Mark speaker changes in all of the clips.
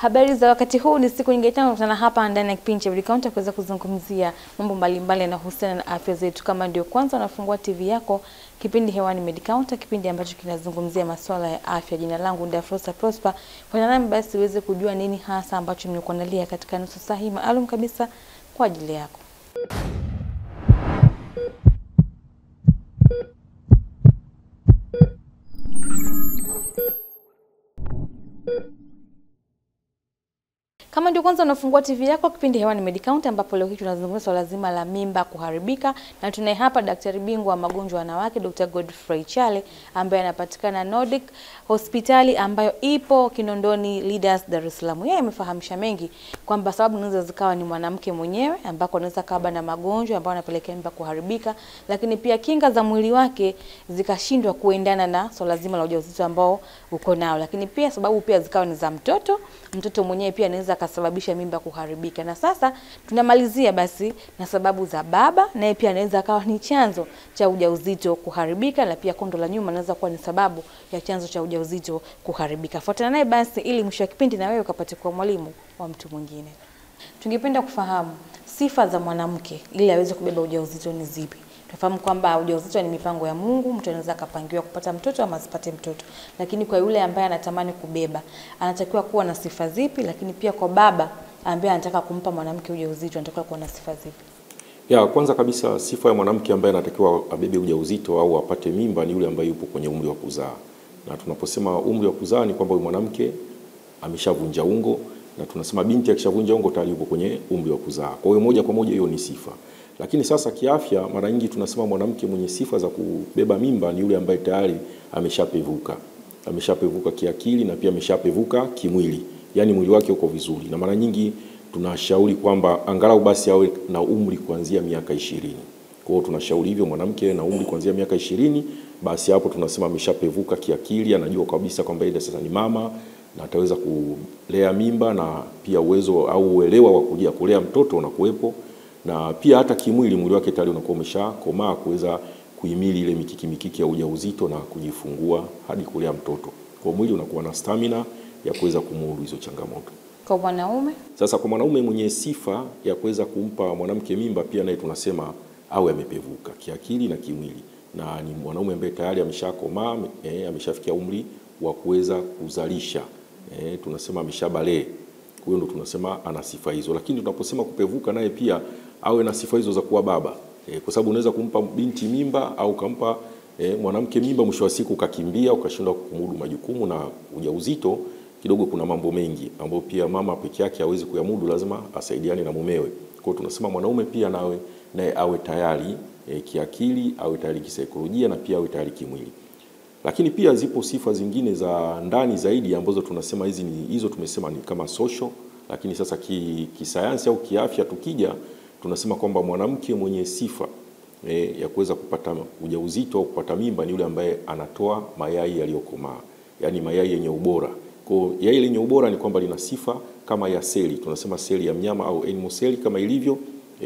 Speaker 1: Habari za wakati huu, ni siku nyingine tena tunakutana hapa ndani ya kipindi cha Counter kuweza kuzungumzia mambo mbalimbali yanayohusiana na afya zetu. Kama ndio kwanza unafungua TV yako, kipindi hewani Counter, kipindi ambacho kinazungumzia masuala ya afya. Jina langu ni Dafrosa Prosper. Kwa nami basi uweze kujua nini hasa ambacho nimekuandalia katika nusu saa hii maalum kabisa kwa ajili yako. Kama ndio kwanza unafungua TV yako, kipindi hewani Counter, ambapo leo hii tunazungumzia swala zima la mimba kuharibika, na tunaye hapa daktari bingwa wa magonjwa ya wanawake Dr. Godfrey Chale ambaye anapatikana Nordic Hospitali ambayo ipo Kinondoni Leaders, Dar es Salaam. Yeye amefahamisha mengi kwamba sababu zinaweza zikawa ni mwanamke mwenyewe ambako anaweza kaba na magonjwa ambayo yanapelekea mimba kuharibika, lakini pia kinga za mwili wake zikashindwa kuendana na swala zima la ujauzito ambao uko nao, lakini pia sababu pia zikawa ni za mtoto mwenyewe pia anaweza kasababisha mimba kuharibika. Na sasa tunamalizia basi na sababu za baba, naye pia anaweza akawa ni chanzo cha ujauzito kuharibika, na pia kondo la nyuma anaweza kuwa ni sababu ya chanzo cha ujauzito kuharibika. Fuatana naye basi ili mwisho wa kipindi na wewe ukapate kuwa mwalimu wa mtu mwingine. Tungependa kufahamu sifa za mwanamke ili aweze kubeba ujauzito ni zipi? Tufahamu kwamba ujauzito ni mipango ya Mungu, mtu anaweza kapangiwa kupata mtoto ama asipate mtoto. Lakini kwa yule ambaye anatamani kubeba, anatakiwa kuwa na sifa zipi? Lakini pia kwa baba ambaye anataka kumpa mwanamke ujauzito, anatakiwa kuwa na sifa zipi?
Speaker 2: Kwanza kabisa sifa ya mwanamke ambaye anatakiwa abebe ujauzito au apate mimba ni yule ambaye yupo kwenye umri wa kuzaa. Na tunaposema umri wa kuzaa ni kwamba mwanamke ameshavunja ungo, na tunasema binti akishavunja ungo tayari yupo kwenye umri wa kuzaa. Kwa hiyo moja kwa moja hiyo ni sifa. Lakini sasa kiafya mara nyingi tunasema mwanamke mwenye sifa za kubeba mimba ni yule ambaye tayari ameshapevuka. Ameshapevuka kiakili na pia ameshapevuka kimwili. Yaani mwili wake uko vizuri. Na mara nyingi tunashauri kwamba angalau basi awe na umri kuanzia miaka 20. Kwa hiyo tunashauri hivyo mwanamke na umri kuanzia miaka 20, basi hapo tunasema ameshapevuka kiakili, anajua kabisa kwamba yeye sasa ni mama na ataweza kulea mimba, na pia uwezo au uelewa wa kujia kulea mtoto unakuwepo. Na pia hata kimwili mwili wake tayari unakuwa umeshakomaa kuweza kuhimili ile mikiki ya ujauzito na kujifungua hadi kulea mtoto. Kwa mwili unakuwa na stamina ya kuweza kumudu hizo changamoto.
Speaker 1: Kwa mwanaume?
Speaker 2: Sasa kwa mwanaume mwenye sifa ya kuweza kumpa mwanamke mimba pia naye tunasema awe amepevuka kiakili na kimwili. Na ni mwanaume ambaye tayari ameshakomaa, ameshafikia umri wa kuweza kuzalisha. Tunasema ameshabalee. Kwa hiyo ndo tunasema ana sifa hizo. Lakini tunaposema kupevuka naye pia awe na sifa hizo za kuwa baba. Kwa sababu unaweza kumpa binti mimba au kumpa mwanamke mimba, mwisho wa siku ukakimbia ukashindwa kumudu majukumu na ujauzito. Kidogo kuna mambo mengi ambayo pia mama peke yake hawezi kuyamudu, lazima asaidiane na mumewe. Kwa hiyo tunasema mwanaume pia naye awe tayari kiakili, awe tayari kisaikolojia, na pia awe tayari kimwili. Lakini pia zipo sifa zingine za ndani zaidi ambazo tunasema hizo tumesema ni kama social. Lakini sasa kisayansi au kiafya tukija, tunasema kwamba mwanamke mwenye sifa ya kuweza kupata ujauzito au kupata mimba ni yule ambaye anatoa mayai yaliyokomaa, yani mayai yenye ubora. Kwa yai lenye ubora ni kwamba lina sifa kama ya seli, tunasema seli ya mnyama au animal cell kama ilivyo,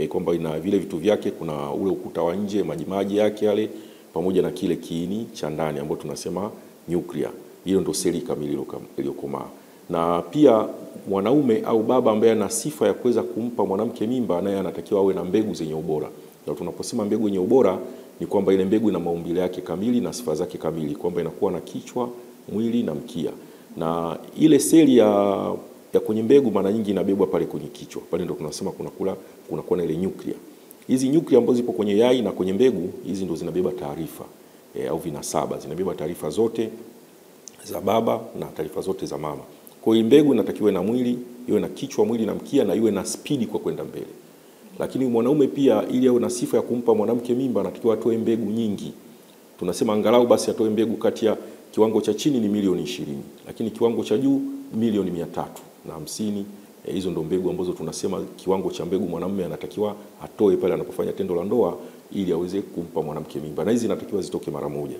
Speaker 2: kwamba ina vile vitu vyake, kuna ule ukuta wa nje, majimaji yake yale, pamoja na kile kiini cha ndani ambacho tunasema nuclear. Hiyo ndio seli kamili iliyokomaa. Na pia mwanaume au baba ambaye ana sifa ya kuweza kumpa mwanamke mimba, naye anatakiwa awe na mbegu zenye ubora. Na tunaposema mbegu yenye ubora ni kwamba ile mbegu ina maumbile yake kamili na sifa zake kamili, kwamba inakuwa na kichwa, mwili na mkia. Na ile seli ya kwenye mbegu mara nyingi inabebwa pale kwenye kichwa. Pale ndio tunasema kunakuwa na ile nuclear. Hizi nuclear ambazo zipo kwenye yai na kwenye mbegu, hizi ndio zinabeba taarifa au vinasaba, zinabeba taarifa zote za baba na taarifa zote za mama. Kwa hiyo mbegu inatakiwa na mwili, iwe na kichwa, mwili na mkia, na iwe na spidi kwa kwenda mbele. Lakini mwanaume pia ili awe na sifa ya kumpa mwanamke mimba anatakiwa atoe mbegu nyingi. Tunasema angalau basi atoe mbegu kati ya kiwango cha chini ni milioni 20, lakini kiwango cha juu milioni 350. Hizo ndo mbegu ambazo tunasema kiwango cha mbegu mwanamume anatakiwa atoe pale anapofanya tendo la ndoa ili aweze kumpa mwanamke mimba. Na hizi zinatakiwa zitoke mara moja.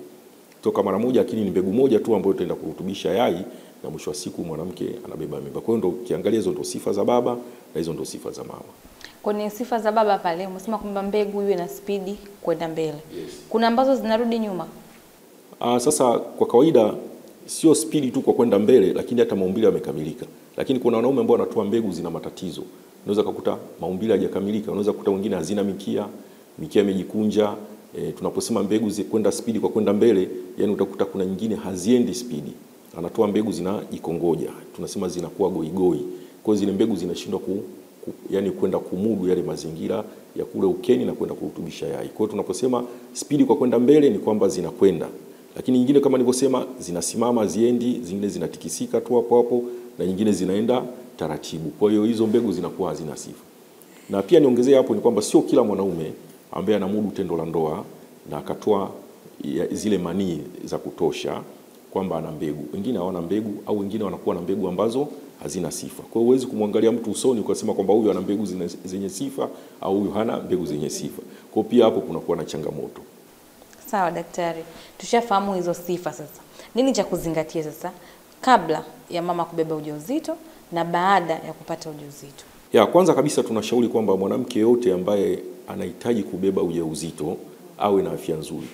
Speaker 2: Toka mara moja, lakini ni mbegu moja tu ambayo itaenda kurutubisha yai, na mwisho wa siku mwanamke anabeba mimba. Kwa hiyo ndo kiangalia hizo ndo sifa za baba na hizo ndo sifa za mama.
Speaker 1: Kwenye sifa za baba pale umesema kwamba mbegu iwe na spidi kwenda mbele.
Speaker 2: Yes.
Speaker 1: Kuna ambazo zinarudi nyuma?
Speaker 2: Sasa kwa kawaida sio spidi tu kwa kwenda mbele, lakini hata maumbile yamekamilika. Lakini kuna wanaume ambao wanatoa mbegu zina matatizo. Unaweza kukuta maumbile hayajakamilika, unaweza kukuta wengine hazina mikia imejikunja. Tunaposema mbegu kwenda spidi kwa kwenda mbele, yani utakuta kuna nyingine haziendi spidi. Anatoa mbegu zinajikongoja. Tunasema zinakuwa goigoi. Kwa hiyo zile mbegu zinashindwa yani kwenda kumudu yale mazingira ya kule ukeni na kwenda kurutubisha yai. Kwa hiyo tunaposema spidi kwa kwenda mbele ni kwamba zinakwenda. Lakini nyingine kama nilivyosema zinasimama ziendi, zingine zinatikisika tu hapo hapo na nyingine zinaenda taratibu. Kwa hiyo hizo mbegu zinakuwa hazina sifa. Na pia niongezea hapo ni kwamba sio kila mwanaume ambaye anamudu tendo la ndoa na akatoa zile manii za kutosha kwamba ana mbegu. Wengine hawana mbegu au wengine wanakuwa na mbegu ambazo hazina sifa. Kwa hiyo huwezi kumwangalia mtu usoni ukasema kwamba huyu ana mbegu zenye sifa au huyu hana mbegu zenye sifa. Kwa hiyo pia hapo kunakuwa na changamoto.
Speaker 1: Sawa daktari, tushafahamu hizo sifa sasa. Nini cha kuzingatia sasa kabla ya mama kubeba ujauzito na baada ya kupata ujauzito?
Speaker 2: Kwanza kabisa tunashauri kwamba mwanamke yote ambaye anahitaji kubeba ujauzito awe na afya nzuri.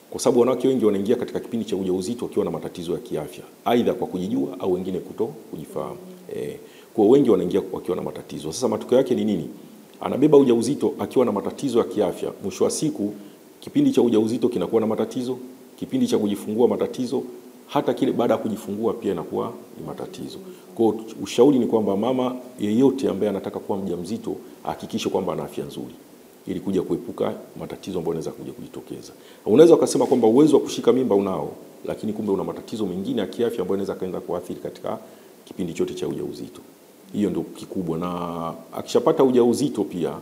Speaker 2: Kwa sababu wanawake wengi wanaingia katika kipindi cha ujauzito wakiwa na matatizo ya kiafya, aidha kwa kujijua au wengine kuto kujifahamu. Kwa wengi wanaingia wakiwa na matatizo. Sasa matokeo yake ni nini? Anabeba ujauzito akiwa na matatizo ya kiafya. Mwisho wa siku kipindi cha ujauzito kinakuwa na matatizo, kipindi cha kujifungua matatizo, hata kile baada ya kujifungua pia inakuwa ni matatizo. Kwa ushauri ni kwamba mama yeyote ambaye anataka kuwa mjamzito ahakikishe kwamba ana afya nzuri ili kuja kuepuka matatizo ambayo yanaweza kuja kujitokeza. Unaweza ukasema kwamba uwezo wa kushika mimba unao, lakini kumbe una matatizo mengine ya kiafya ambayo yanaweza kaenda kuathiri katika kipindi chote cha ujauzito. Hiyo ndio kikubwa. Na akishapata ujauzito pia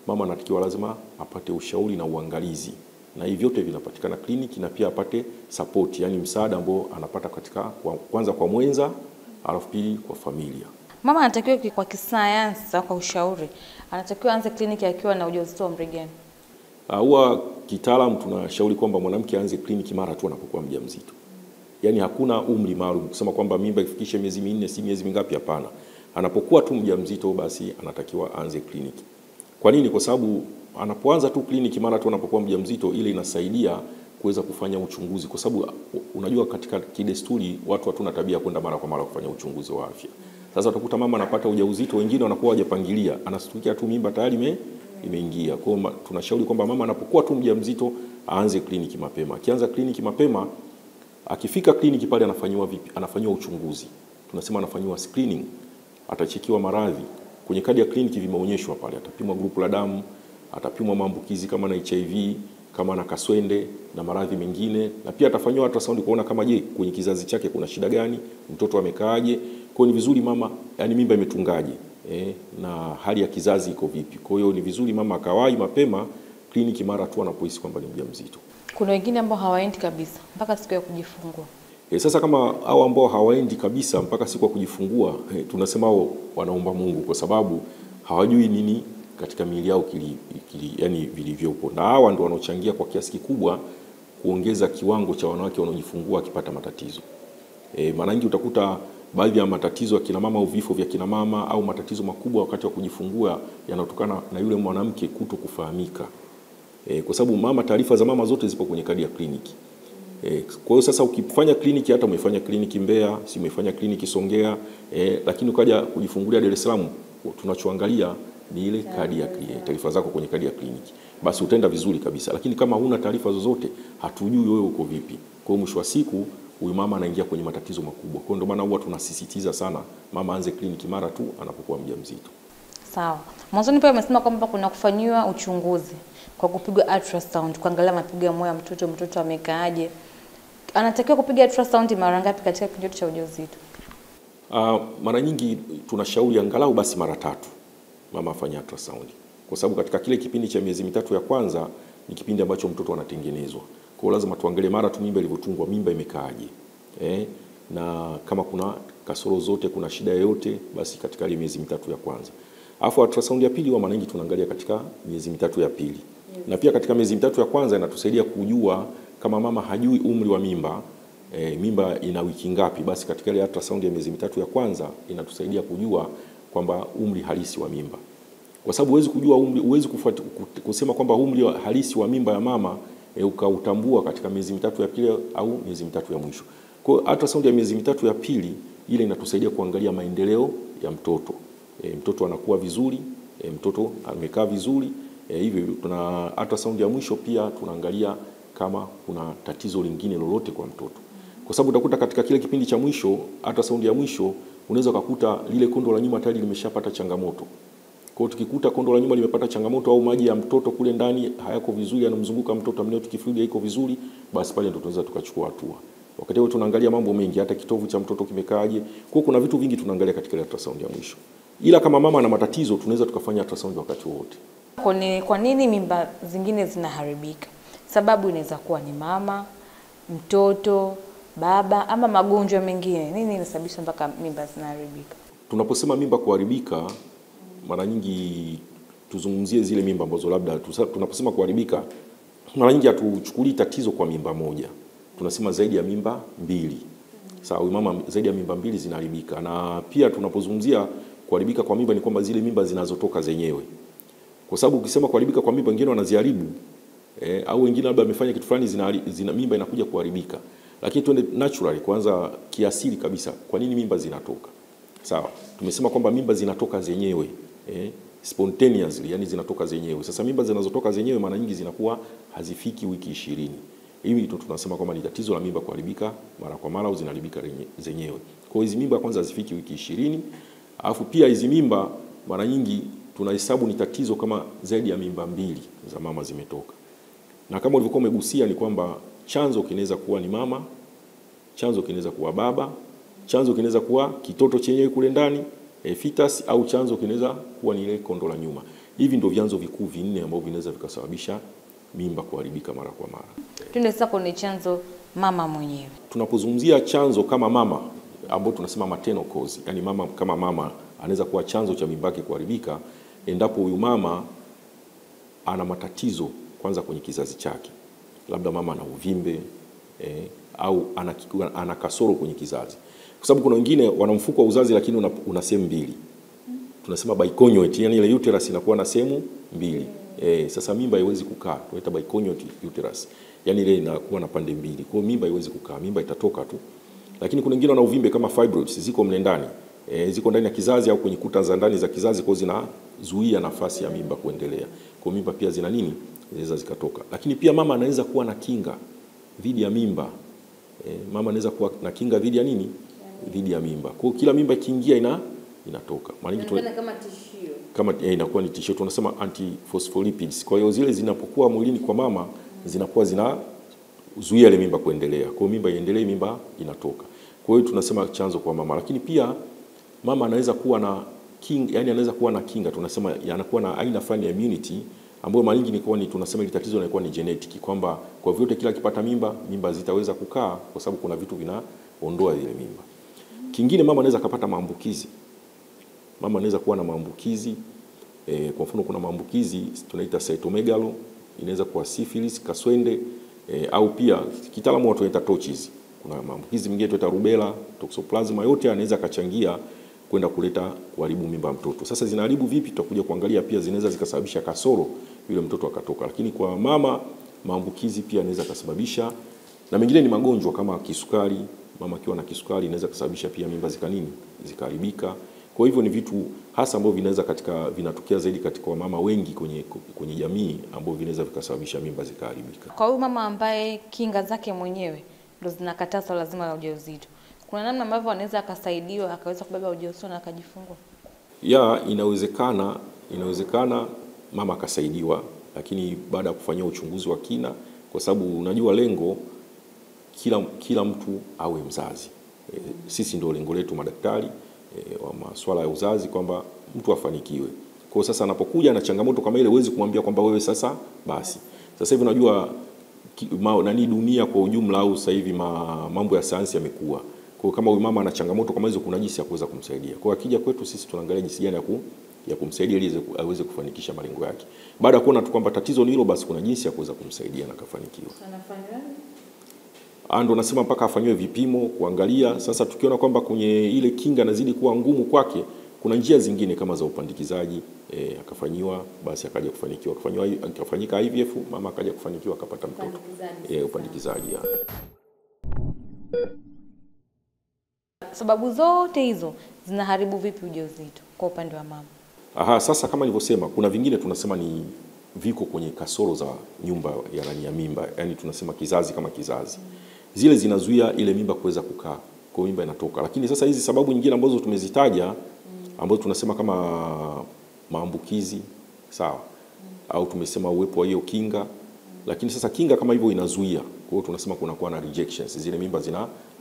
Speaker 2: mama anatakiwa lazima apate ushauri na uangalizi. Na hivi vyote vinapatikana kliniki na pia apate support, yani msaada ambao anapata katika kwanza kwa mwenza, alafu pili kwa familia.
Speaker 1: Mama anatakiwa kwa kisayansi au kwa ushauri, anatakiwa aanze kliniki akiwa na ujauzito wa umri gani?
Speaker 2: Huwa kitaalamu tunashauri kwamba mwanamke aanze kliniki mara tu anapokuwa mjamzito. Yaani hakuna umri maalum kusema kwamba mimba ifikishe miezi 4 si miezi mingapi, hapana. Anapokuwa tu mjamzito basi anatakiwa aanze kliniki. Kwa nini? Kwa sababu anapoanza tu kliniki mara tu anapokuwa mjamzito, ile inasaidia kuweza kufanya uchunguzi, kwa sababu unajua katika kidesturi watu hatuna tabia kwenda mara kwa mara kufanya uchunguzi wa afya. Sasa utakuta mama anapata ujauzito, wengine wanakuwa hawajapangilia, anastukia tu mimba tayari imeingia. Kwa hiyo tunashauri kwamba mama anapokuwa tu mjamzito aanze kliniki mapema. Akianza kliniki mapema, akifika kliniki pale anafanywa vipi? Anafanywa uchunguzi. Tunasema anafanywa screening. Atachekiwa maradhi. Kwenye kadi ya kliniki vimeonyeshwa pale, atapimwa grupu la damu, atapimwa maambukizi kama na HIV, kama na kaswende na maradhi mengine, na pia atafanywa ultrasound kuona kama kwenye kizazi chake kuna shida gani, mtoto amekaaje. Kwa hiyo ni vizuri mama, yani mimba imetungaje, na hali ya kizazi iko vipi. Kwa hiyo ni vizuri mama akawahi mapema kliniki mara tu anapohisi kwamba ni mjamzito.
Speaker 1: Kuna wengine ambao hawaendi kabisa mpaka siku ya kujifungua.
Speaker 2: Sasa kama hao ambao hawaendi kabisa mpaka siku ya kujifungua, tunasema hao wanaomba Mungu, kwa sababu hawajui nini katika miili yao yani vilivyopo. Na hawa ndio wanaochangia kwa kiasi kikubwa kuongeza kiwango cha wanawake wanaojifungua akipata matatizo. Mara nyingi utakuta baadhi ya matatizo ya kina mama au vifo vya kina mama au matatizo makubwa wakati wa kujifungua yanatokana na yule mwanamke kuto kufahamika. Kwa sababu mama, taarifa za mama zote zipo kwenye kadi ya kliniki. Kwa hiyo sasa ukifanya kliniki, hata umefanya kliniki Mbeya, si umefanya kliniki Songea, lakini ukaja kujifungulia Dar es Salaam, tunachoangalia ni ile kadi ya taarifa zako kwenye kadi ya kliniki, basi utaenda vizuri kabisa. Lakini kama huna taarifa zozote, hatujui wewe uko vipi. Kwa hiyo mwisho wa siku huyu mama anaingia kwenye matatizo makubwa. Kwa hiyo ndio maana huwa tunasisitiza sana mama aanze kliniki mara tu anapokuwa mjamzito.
Speaker 1: Sawa. Mwanzoni pia umesema kwamba kuna kufanyiwa uchunguzi kwa kupigwa ultrasound kuangalia mapigo ya moyo ya mtoto amekaaje. Anatakiwa kupiga ultrasound mara ngapi katika kipindi cha ujauzito?
Speaker 2: Mara nyingi tunashauri angalau basi mara 3 mama afanye ultrasound. Kwa sababu katika kile kipindi cha miezi 3 ya kwanza ni kipindi ambacho mtoto anatengenezwa. Kwa hiyo lazima tuangalie mara tu mimba ilivyotungwa, mimba imekaaje. Na kama kuna kasoro zote, kuna shida yoyote, basi katika ile miezi 3 ya kwanza. Alafu ultrasound ya pili huwa mara nyingi tunaangalia katika miezi 3 ya pili. Na pia katika miezi 3 ya kwanza inatusaidia kujua kama mama hajui umri wa mimba, mimba ina wiki ngapi, basi katika ile ultrasound ya miezi 3 ya kwanza inatusaidia kujua kwamba umri halisi wa mimba. Kwa sababu huwezi kujua umri, huwezi kusema kwamba umri halisi wa mimba ya mama ukautambua katika miezi 3 ya pili au miezi 3 ya mwisho. Kwa hiyo ultrasound ya miezi mitatu ya pili ile inatusaidia kuangalia maendeleo ya mtoto. Mtoto anakuwa vizuri, mtoto amekaa vizuri. Hivyo tuna ultrasound ya mwisho pia tunaangalia kama kuna tatizo lingine lolote kwa mtoto. Kwa sababu utakuta katika kile kipindi cha mwisho, ultrasound ya mwisho, unaweza kukuta lile kondo la nyuma tayari limeshapata changamoto. Kwa hiyo tukikuta kondo la nyuma limepata changamoto au maji ya mtoto kule ndani hayako vizuri, yanamzunguka mtoto, amniotic fluid haiko vizuri, basi pale ndio tunaweza tukachukua hatua. Wakati huo tunaangalia mambo mengi, hata kitovu cha mtoto kimekaaje. Kwa hiyo kuna vitu vingi tunaangalia katika ile ultrasound ya mwisho. Ila kama mama ana matatizo, tunaweza tukafanya ultrasound wakati wote.
Speaker 1: Kwa nini mimba zingine zinaharibika? Sababu inaweza kuwa ni mama, mtoto, baba ama magonjwa mengine. Nini inasababisha mpaka mimba zinaharibika?
Speaker 2: Tunaposema mimba kuharibika, mara nyingi tuzungumzie zile mimba ambazo labda tunaposema kuharibika, mara nyingi hatuchukulii tatizo kwa mimba moja. Tunasema zaidi ya mimba mbili. Sawa, mama zaidi ya mimba mbili zinaharibika. Na pia tunapozungumzia kuharibika kwa mimba ni kwamba zile mimba zinazotoka zenyewe. Kwa sababu ukisema kuharibika kwa mimba, wengine wanaziharibu au wengine labda wamefanya kitu fulani zina mimba inakuja kuharibika. Lakini tuende naturally, kwanza kiasili kabisa, kwa nini mimba zinatoka? Sawa, tumesema kwamba mimba zinatoka zenyewe, spontaneously, yani zinatoka zenyewe. Sasa mimba zinazotoka zenyewe mara nyingi zinakuwa hazifiki wiki 20. Hivi ndio tunasema kwamba ni tatizo la mimba kuharibika mara kwa mara au zinaharibika zenyewe. Kwa hiyo hizi mimba kwanza hazifiki wiki 20. Alafu pia hizi mimba mara nyingi tunahesabu ni tatizo kama zaidi ya mimba mbili za mama zimetoka. Na kama ulivyokuwa umegusia ni kwamba chanzo kinaweza kuwa ni mama, chanzo kinaweza kuwa baba, chanzo kinaweza kuwa kitoto chenyewe kule ndani, fetus, au chanzo kinaweza kuwa ni ile kondo la nyuma. Hivi ndio vyanzo vikuu vinne ambavyo vinaweza vikasababisha mimba kuharibika mara kwa mara.
Speaker 1: Tunaweza sasa kwenye chanzo mama mwenyewe.
Speaker 2: Tunapozungumzia chanzo kama mama, ambao tunasema maternal cause, yani mama kama mama anaweza kuwa chanzo cha mimba yake kuharibika endapo huyu mama ana matatizo kwanza kwenye kizazi chake. Labda mama ana uvimbe au ana kasoro kwenye kizazi. Kwa sababu kuna wengine wana mfuko wa uzazi lakini una sehemu mbili. Tunasema biconioid, yani ile uterus inakuwa na sehemu mbili. Sasa mimba haiwezi kukaa, tunaita biconioid uterus. Yani ile inakuwa na pande mbili. Kwa hiyo mimba haiwezi kukaa, mimba itatoka tu. Lakini kuna wengine wana uvimbe kama fibroids, ziko mle ndani. Ziko ndani ya kizazi au kwenye kuta za ndani za kizazi, kwa zinazuia nafasi ya mimba kuendelea. Kwa mimba pia zina nini? Zinaweza zikatoka. Lakini pia mama anaweza kuwa na kinga dhidi ya mimba. Mama anaweza kuwa na kinga dhidi ya nini? Dhidi ya mimba. Kwa hiyo kila mimba ikiingia inatoka.
Speaker 1: Mara nyingi kama tishio.
Speaker 2: Kama inakuwa ni tishio, tunasema antiphospholipids. Kwa hiyo zile zinapokuwa mwilini kwa mama zinakuwa zinazuia ile mimba kuendelea. Kwa hiyo mimba iendelee, mimba inatoka. Kwa hiyo tunasema chanzo kwa mama. Lakini pia mama anaweza kuwa na kinga, yani anaweza kuwa na kinga, tunasema anakuwa na aina fulani ya immunity ambayo mara nyingi ni tunasema ile tatizo linakuwa ni genetic, kwamba kwa vyote kila akipata mimba zitaweza kukaa kwa sababu kuna vitu vinaondoa ile mimba. Kingine mama anaweza kupata maambukizi. Mama anaweza kuwa na maambukizi, kwa mfano kuna maambukizi tunaita cytomegalo, inaweza kuwa syphilis, kaswende, au pia kitaalamu watu wanaita touches. Kuna maambukizi mengine tunaita rubella, toxoplasma, yote yanaweza kachangia kwenda kuleta kuharibu mimba ya mtoto. Sasa zinaharibu vipi? Tutakuja kuangalia. Pia zinaweza zikasababisha kasoro yule mtoto akatoka. Lakini kwa mama maambukizi pia yanaweza kusababisha, na mengine ni magonjwa kama kisukari. Mama akiwa na kisukari inaweza kusababisha pia mimba zikaharibika. Kwa hivyo ni vitu hasa ambavyo vinatokea zaidi katika wamama wengi kwenye jamii ambao vinaweza vikasababisha mimba zikaharibika.
Speaker 1: Kwa huyu mama ambaye kinga zake mwenyewe ndio zinakataza lazima la ujauzito, kuna namna ambavyo anaweza akasaidiwa akaweza kubeba ujauzito na akajifungua?
Speaker 2: Inawezekana mama akasaidiwa, lakini baada ya kufanyia uchunguzi wa kina, kwa sababu unajua lengo kila mtu awe mzazi. Sisi ndio lengo letu madaktari wa masuala ya uzazi, kwamba mtu afanikiwe. Kwa sasa anapokuja na changamoto kama ile, huwezi kumwambia kwamba wewe sasa basi. Sasa hivi unajua dunia kwa ujumla, au sasa hivi mambo ya sayansi yamekuwa. Kwa kama huyu mama ana changamoto kama hizo, kuna jinsi ya kuweza kumsaidia. Kwa akija kwetu sisi tunaangalia jinsi gani ya kumsaidia ili aweze kufanikisha malengo yake. Baada ya kuona tu kwamba tatizo ni hilo, basi kuna jinsi ya kuweza kumsaidia na kafanikiwa. Anafanywa? Ndio nasema mpaka afanywe vipimo kuangalia. Sasa tukiona kwamba kwenye ile kinga inazidi kuwa ngumu kwake, kuna njia zingine kama za upandikizaji, akafanyiwa, basi akaja kufanikiwa. Akafanyika IVF, mama akaja kufanikiwa akapata mtoto. Upandikizaji.
Speaker 1: sababu zote hizo zinaharibu vipi ujauzito kwa upande wa mama?
Speaker 2: Sasa kama nilivyosema, kuna vingine tunasema ni viko kwenye kasoro za nyumba ya mimba, yani tunasema kizazi kama kizazi. Zile zinazuia ile mimba kuweza kukaa, kwa mimba inatoka. Lakini sasa hizi sababu nyingine ambazo tumezitaja, ambazo tunasema kama maambukizi, sawa, au tumesema uwepo wa hiyo kinga. Lakini sasa kinga kama hivyo inazuia, kwa hiyo tunasema kunakuwa na rejections, zile mimba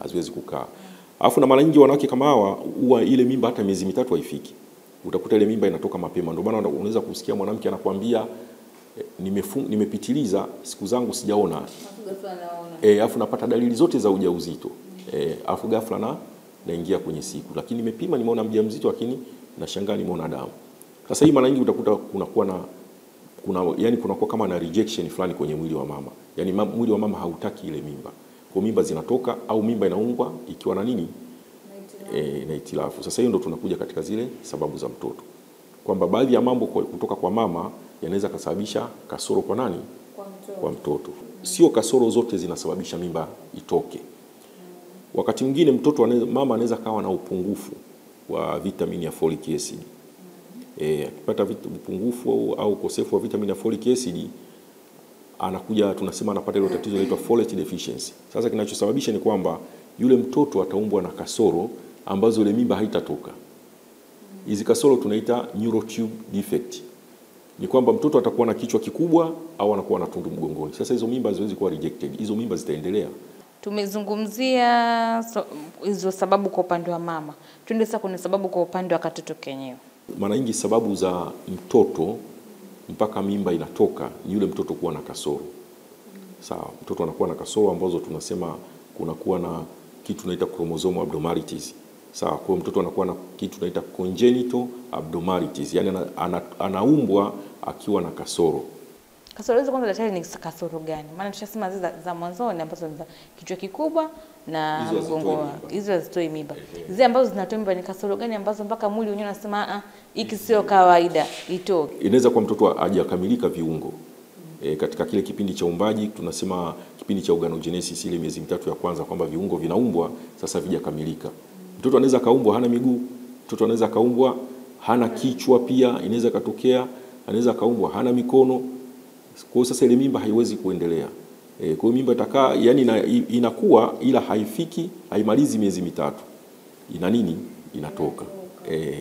Speaker 2: haziwezi kukaa. Alafu na mara nyingi wanawake kama hawa huwa ile mimba hata miezi 3 haifiki. Utakuta ile mimba inatoka mapema. Ndio maana unaweza kusikia mwanamke anakuambia nimepitiliza siku zangu sijaona. Alafu napata dalili zote za ujauzito. Alafu ghafla naingia kwenye siku. Lakini nimepima nimeona mjamzito, lakini nashangaa nimeona damu. Sasa hii mara nyingi utakuta kunakuwa kama na rejection fulani kwenye mwili wa mama. Yaani mwili wa mama hautaki ile mimba. Kwa mimba zinatoka au mimba inaungwa ikiwa na nini? Na itilafu. Sasa hiyo ndo tunakuja katika zile sababu za mtoto. Kwamba baadhi ya mambo kutoka kwa mama yanaweza kusababisha kasoro kwa nani? Kwa mtoto. Sio kasoro zote zinasababisha mimba itoke. Wakati mwingine mama anaweza kawa na upungufu wa vitamini ya folic acid. Akipata upungufu au ukosefu wa vitamini ya folic acid, anakuja tunasema anapata ile tatizo linaloitwa folate deficiency. Sasa kinachosababisha ni kwamba yule mtoto ataumbwa na kasoro ambazo ile mimba haitatoka. Hizi kasoro tunaita neurotube defect. Ni kwamba mtoto atakuwa na kichwa kikubwa au anakuwa na tundu mgongoni. Sasa hizo mimba haziwezi kuwa rejected. Hizo mimba zitaendelea.
Speaker 1: Tumezungumzia hizo sababu kwa upande wa mama. Tuende sasa kuna sababu kwa upande wa katoto kenyewe.
Speaker 2: Mara nyingi sababu za mtoto mpaka mimba inatoka ni yule mtoto kuwa na kasoro. Sawa, mtoto anakuwa na kasoro ambazo tunasema kunakuwa na kitu tunaita chromosomal abnormalities. Sawa, kwa mtoto anakuwa na kitu tunaita congenital abnormalities. Yaani anaumbwa akiwa na kasoro.
Speaker 1: Kasoro hizo kwanza daktari ni kasoro gani? Maana tushasema za mwanzoni ambazo ni kichwa kikubwa na mgongo. Hizo hazitoi mimba. Zile ambazo zinatoa mimba ni kasoro gani ambazo mpaka mwili wenyewe unasema hiki sio kawaida itoke? Inaweza
Speaker 2: kwa mtoto hajakamilika viungo. Katika kile kipindi cha umbaji tunasema kipindi cha organogenesis, ile miezi 3 ya kwanza, kwamba viungo vinaumbwa sasa vijakamilika. Mtoto anaweza kaumbwa hana miguu, mtoto anaweza kaumbwa hana kichwa, pia inaweza katokea, anaweza kaumbwa hana mikono. Kwa sasa ile mimba haiwezi kuendelea. Kwa hiyo mimba itakaa, yani inakuwa ila haifiki, haimalizi miezi 3. Ina nini? Inatoka.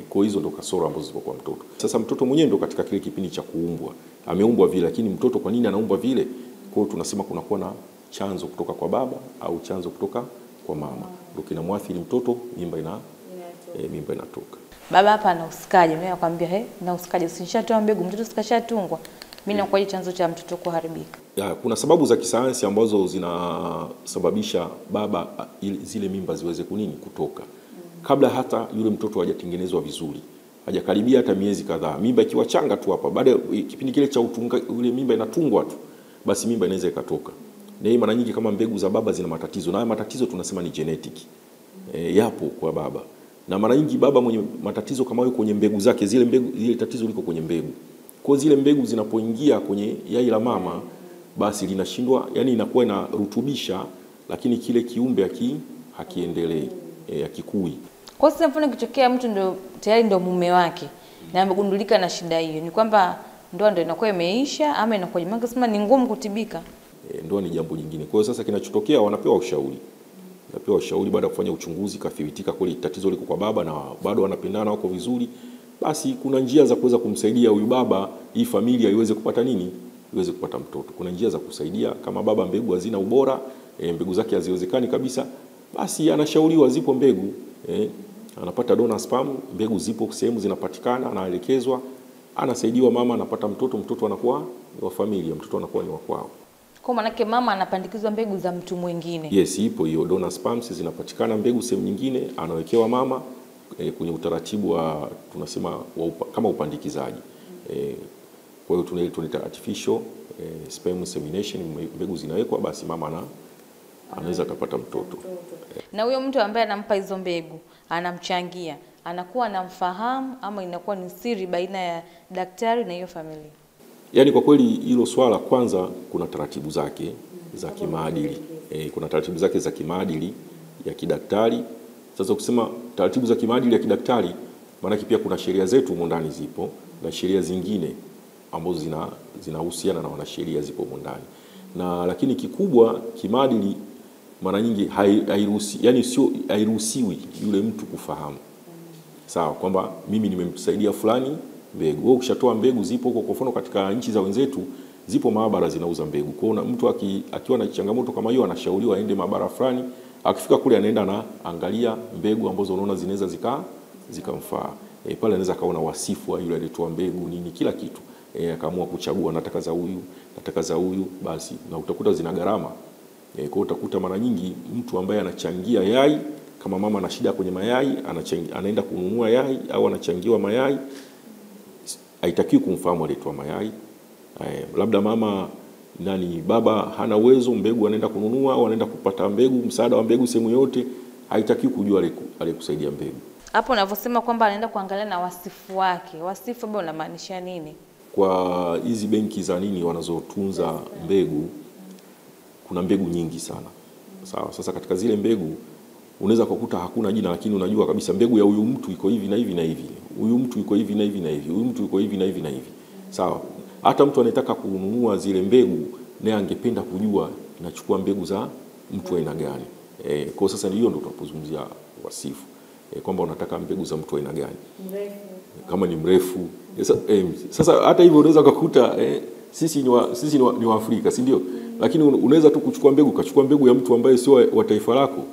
Speaker 2: Kwa hizo ndo kasoro ambazo zipo kwa mtoto. Sasa mtoto mwenyewe ndo katika kile kipindi cha kuumbwa. Ameumbwa vile, lakini mtoto kwa nini anaumbwa vile? Kwa hiyo tunasema kunakuwa na chanzo kutoka kwa baba au chanzo kutoka kwa mama. Ndio kinamwathiri mtoto, mimba inatoka.
Speaker 1: Baba hapa anahusikaje? Mimi nakwambia nahusikaje? Usishatoa mbegu, mtoto sikashatungwa. Mimi nakuaje chanzo cha mtoto kuharibika?
Speaker 2: Kuna sababu za kisayansi ambazo zinasababisha baba zile mimba ziweze kutoka. Kabla hata yule mtoto hajatengenezwa vizuri, hajakaribia hata miezi kadhaa. Mimba ikiwa changa tu hapa, baada ya kipindi kile cha yule mimba inatungwa tu, basi mimba inaweza ikatoka. Na hii mara nyingi kama mbegu za baba zina matatizo, na matatizo tunasema ni genetic. Yapo kwa baba. Na mara nyingi baba mwenye matatizo kama hayo kwenye mbegu zake, zile tatizo liko kwenye mbegu. Kwa zile mbegu zinapoingia kwenye yai la mama, basi linashindwa, yani inakuwa inarutubisha, lakini kile kiumbe hakiendelei, hakikui.
Speaker 1: Kwa sababu mfano kitokea mtu ndo tayari ndo mume wake na amegundulika na shida hiyo, ni kwamba ndoa ndo inakuwa imeisha ama inakuwa jamani kama ni ngumu kutibika?
Speaker 2: Ndoa ni jambo jingine. Kwa hiyo sasa kinachotokea wanapewa ushauri. Wanapewa ushauri baada ya kufanya uchunguzi, kathibitika kweli tatizo liko kwa baba na bado wanapendana, wako vizuri. Basi kuna njia za kuweza kumsaidia huyu baba, hii familia iweze kupata nini? Iweze kupata mtoto. Kuna njia za kusaidia, kama baba mbegu hazina ubora, mbegu zake haziwezekani kabisa, basi anashauriwa, zipo mbegu, anapata donor sperm, mbegu zipo sehemu zinapatikana, anaelekezwa, anasaidiwa, mama anapata mtoto anakuwa wa familia, mtoto anakuwa ni wa kwao.
Speaker 1: Kwa maana yake mama anapandikizwa mbegu za mtu mwingine.
Speaker 2: Yes, ipo hiyo donor sperms zinapatikana mbegu sehemu nyingine, anawekewa mama kwenye utaratibu wa tunasema kama upandikizaji. Kwa hiyo tunaita artificial sperm insemination, mbegu zinawekwa, basi mama anaweza kupata mtoto.
Speaker 1: Na huyo mtu ambaye anampa hizo mbegu, anamchangia, anakuwa anamfahamu ama inakuwa ni siri baina ya daktari na hiyo familia?
Speaker 2: Yaani kwa kweli hilo swala, kwanza kuna taratibu zake za kimaadili. Kuna taratibu zake za kimaadili ya kidaktari. Sasa kusema taratibu za kimaadili ya kidaktari, maana pia kuna sheria zetu humo ndani zipo na sheria zingine ambazo zinahusiana na wanasheria zipo humo ndani. Na lakini kikubwa kimaadili mara nyingi hairuhusiwi yule mtu kufahamu. Sawa, kwamba mimi nimemsaidia fulani mbegu. Wewe ukishatoa mbegu zipo huko, kwa mfano katika nchi za wenzetu zipo maabara zinauza mbegu. Kwa hiyo mtu akiwa na changamoto kama hiyo anashauriwa aende maabara fulani, akifika kule anaenda na angalia mbegu ambazo unaona zinaweza zikamfaa. Pale anaweza kaona wasifu wa yule aliyetoa mbegu nini kila kitu. Akaamua kuchagua nataka za huyu basi, na utakuta zina gharama. Kwa hiyo utakuta mara nyingi mtu ambaye anachangia yai, kama mama ana shida kwenye mayai anaenda kununua yai au anachangiwa mayai, haitakiwi kumfahamu aliyetoa mayai. Labda baba hana uwezo, mbegu anaenda kununua au anaenda kupata mbegu, msaada wa mbegu sehemu yote, haitakiwi kujua aliyekusaidia mbegu.
Speaker 1: Hapo unavyosema kwamba anaenda kuangalia na wasifu wake, wasifu ambao unamaanisha nini?
Speaker 2: Kwa hizi benki za nini wanazotunza mbegu, kuna mbegu nyingi sana. Sawa, sasa katika zile mbegu unaweza kukuta hakuna jina, lakini unajua kabisa mbegu ya huyu mtu iko hivi na hivi na hivi. Huyu mtu iko hivi na hivi na hivi. Huyu mtu iko hivi na hivi na hivi. Sawa. Hata mtu anataka kununua zile mbegu, naye angependa kujua nachukua mbegu za mtu aina gani. Kwa sasa hiyo ndio tunapozungumzia wasifu. Kwamba unataka mbegu za mtu aina gani. Mrefu. Kama ni mrefu. Sasa hata hivyo unaweza kukuta sisi ni wa Afrika, si ndio? Lakini unaweza tu kuchukua mbegu ya mtu ambaye sio wa taifa lako.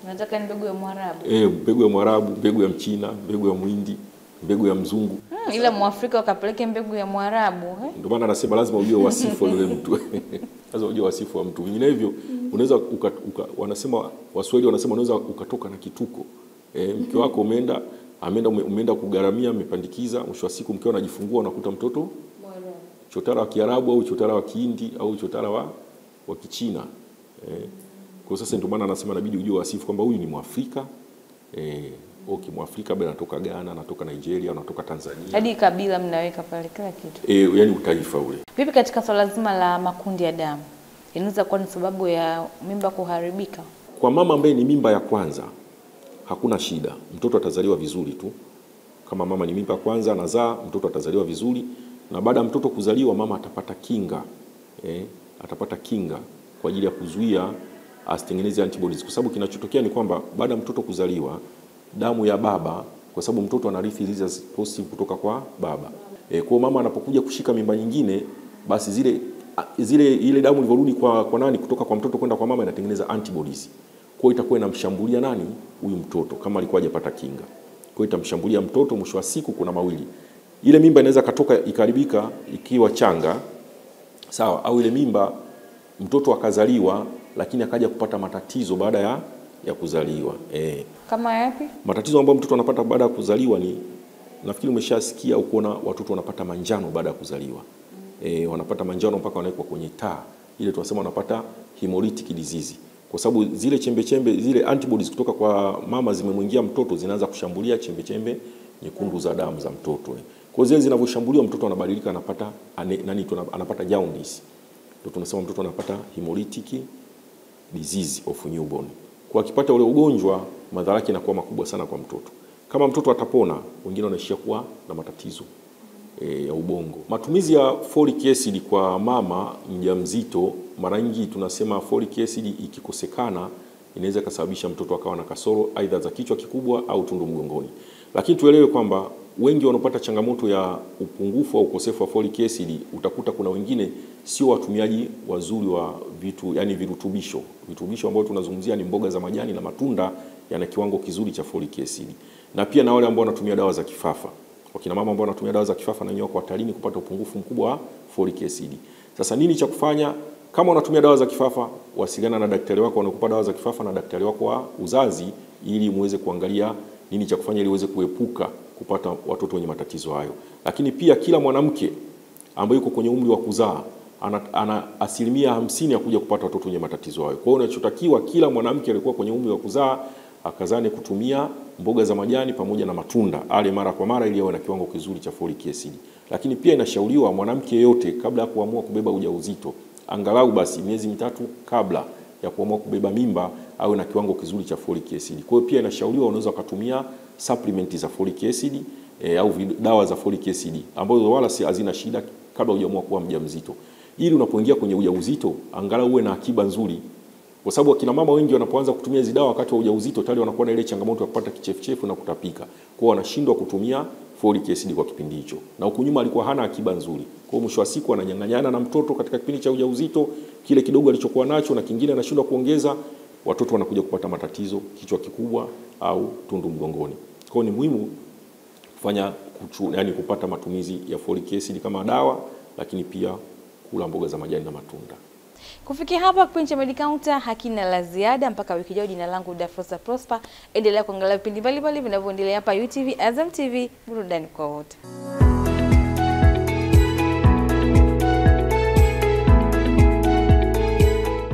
Speaker 1: Nataka ni mbegu ya Mwarabu.
Speaker 2: Mbegu ya Mwarabu, mbegu ya Mchina, mbegu ya Mhindi, mbegu ya Mzungu.
Speaker 1: Ila Mwafrika wakapeleke mbegu ya Mwarabu.
Speaker 2: Ndio maana anasema lazima ujue wasifu wa yule mtu. Lazima ujue wasifu wa mtu. Vinginevyo unaweza wanasema Waswahili wanasema unaweza ukatoka na kituko. Mke wako umeenda kugaramia, umepandikiza, mwisho wa siku mkeo anajifungua unakuta mtoto Mwarabu. Chotara wa Kiarabu au chotara wa Kihindi au chotara wa Kichina. Kwa sasa ndio maana anasema inabidi ujue wasifu kwamba huyu ni Mwafrika. Mwafrika bado anatoka Ghana, anatoka Nigeria, anatoka Tanzania.
Speaker 1: Hadi kabila mnaweka pale kila kitu.
Speaker 2: Yaani utaifa ule.
Speaker 1: Vipi katika swala zima la makundi ya damu? Inaweza kuwa ni sababu ya mimba kuharibika?
Speaker 2: Kwa mama ambaye ni mimba ya kwanza hakuna shida. Mtoto atazaliwa vizuri tu. Kama mama ni mimba ya kwanza anazaa, mtoto atazaliwa vizuri, na baada ya mtoto kuzaliwa mama atapata kinga. Atapata kinga kwa ajili ya kuzuia asitengeneze antibodies, kwa sababu kinachotokea ni kwamba baada ya mtoto kuzaliwa damu ya baba, kwa sababu mtoto anarithi hizi positive kutoka kwa baba. Kwa mama anapokuja kushika mimba nyingine, basi ile damu ilivyorudi kwa nani kutoka kwa mtoto kwenda kwa mama inatengeneza antibodies. Kwa hiyo itakuwa inamshambulia nani? Huyu mtoto, kama alikuwa hajapata kinga. Kwa hiyo itamshambulia mtoto. Mwisho wa siku kuna mawili. Ile mimba inaweza katoka ikaribika ikiwa changa, sawa, au ile mimba mtoto akazaliwa lakini akaja kupata matatizo baada ya kuzaliwa.
Speaker 1: Kama yapi?
Speaker 2: Matatizo ambayo mtoto anapata baada ya kuzaliwa ni, nafikiri umeshasikia au kuona watoto wanapata manjano baada ya kuzaliwa. Wanapata manjano mpaka wanawekwa kwenye taa. Ile tunasema wanapata hemolytic disease. Kwa sababu zile chembe zile antibodies kutoka kwa mama zimemwingia mtoto, zinaanza kushambulia chembe nyekundu za damu za mtoto. Kwa zile zinavyoshambuliwa mtoto anabadilika, anapata jaundice. Ndio tunasema mtoto anapata hemolytic disease of newborn. Kwa akipata ule ugonjwa madhara yake yanakuwa makubwa sana kwa mtoto. Kama mtoto atapona, wengine wanaishia kuwa na matatizo ya ubongo. Matumizi ya folic acid kwa mama mjamzito, mara nyingi tunasema folic acid ikikosekana inaweza kusababisha mtoto akawa na kasoro aidha za kichwa kikubwa au tundu mgongoni. Lakini tuelewe kwamba wengi wanapata changamoto ya upungufu au ukosefu wa folic acid, utakuta kuna wengine sio watumiaji wazuri wa vitu, yani virutubisho. Virutubisho ambao tunazungumzia ni mboga za majani na matunda, yana kiwango kizuri cha folic acid. Na pia na wale ambao wanatumia dawa za kifafa. Wakina mama ambao wanatumia dawa za kifafa na wenyewe kwa hatarini kupata upungufu mkubwa wa folic acid. Sasa nini cha kufanya? Kama unatumia dawa za kifafa, wasiliana na daktari wako anakupa dawa za kifafa na daktari wako wa uzazi, ili muweze kuangalia nini cha kufanya ili uweze kuepuka kupata watoto wenye matatizo hayo. Lakini pia kila mwanamke ambaye yuko kwenye umri wa kuzaa ana 50% ya kuja kupata watoto wenye matatizo hayo. Kwa hiyo unachotakiwa kila mwanamke alikuwa kwenye umri wa kuzaa akazane kutumia mboga za majani pamoja na matunda ale mara kwa mara ili awe na kiwango kizuri cha folic acid. Lakini pia inashauriwa mwanamke yeyote kabla ya kuamua kubeba ujauzito, angalau basi miezi 3 kabla ya kuamua kubeba mimba, awe na kiwango kizuri cha folic acid. Kwa hiyo pia inashauriwa unaweza kutumia supplement za folic acid au dawa za folic acid ambazo wala si hazina shida kabla hujaamua kuwa mjamzito, ili unapoingia kwenye ujauzito angalau uwe na akiba nzuri, kwa sababu akina mama wengi wanapoanza kutumia hizo dawa wakati wa ujauzito tayari wanakuwa na ile changamoto ya kupata kichefuchefu na kutapika, kwa hiyo wanashindwa kutumia folic acid kwa kipindi hicho, na huko nyuma alikuwa hana akiba nzuri. Kwa hiyo mwisho wa siku ananyang'anyana na mtoto katika kipindi cha ujauzito, kile kidogo alichokuwa nacho na kingine anashindwa kuongeza, watoto wanakuja kupata matatizo, kichwa kikubwa au tundu mgongoni. Kwa hiyo ni muhimu kufanya kupata matumizi ya folic acid kama dawa, lakini pia kula mboga za majani na matunda.
Speaker 1: Kufikia hapa kipindi cha Medicounter hakina la ziada mpaka wiki ijayo. Jina langu Dafrosa Prosper. Endelea kuangalia vipindi mbalimbali vinavyoendelea hapa UTV, Azam TV, burudani kwa wote.